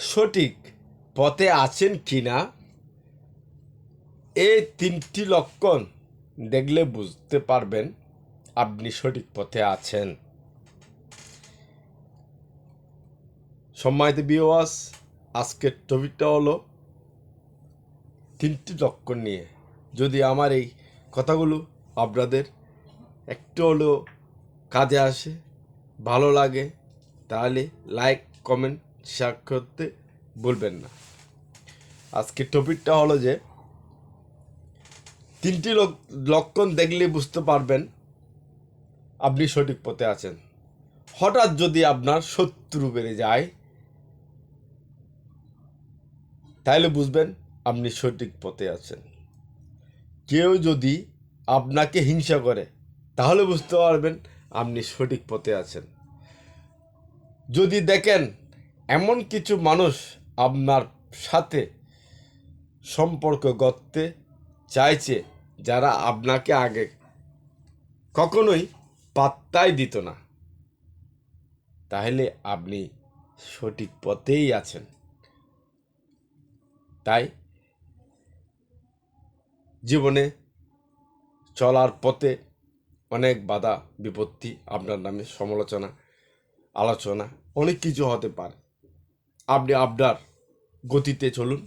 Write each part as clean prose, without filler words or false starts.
সঠিক পথে আছেন কিনা এই তিনটি লক্ষণ দেখলে বুঝতে পারবেন আপনি সঠিক পথে আছেন। সম্মানিত ভিউয়ার্স, আজকের টপিকটা হলো তিনটি লক্ষণ নিয়ে। যদি আমার এই কথাগুলো আপনাদের একটু হলেও কাজে আসে, ভালো লাগে, তাহলে লাইক, কমেন্ট, শেয়ার করতে ভুলবেন না। আজকের টপিকটা হলো যে তিনটি লক্ষণ দেখলে বুঝতে পারবেন আপনি সঠিক পথে আছেন। হঠাৎ যদি আপনার শত্রু বেড়ে যায় তাহলে বুঝবেন আপনি সঠিক পথে আছেন। কেউ যদি আপনাকে হিংসা করে তাহলে বুঝতে পারবেন আপনি সঠিক পথে আছেন। যদি দেখেন এমন কিছু মানুষ আপনার সাথে সম্পর্ক গড়তে চাইছে যারা আপনাকে আগে কখনোই পাত্তাই দিত না, তাহলে আপনি সঠিক পথেই আছেন। তাই জীবনে চলার পথে অনেক বাধা বিপত্তি, আপনার নামে সমালোচনা, আলোচনা, অনেক কিছু হতে পারে। আপনি আপনার গতিতে চলুন,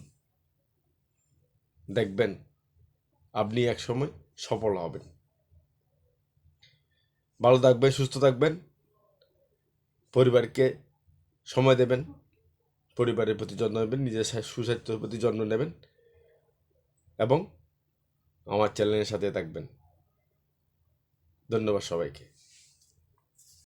দেখবেন আপনি একসময় সফল হবেন। ভালো থাকবেন, সুস্থ থাকবেন, পরিবারকে সময় দেবেন, পরিবারের প্রতি যত্ন নেবেন, নিজের সুস্বাস্থ্যের প্রতি যত্ন নেবেন এবং আমার চ্যানেলের সাথে থাকবেন। ধন্যবাদ সবাইকে।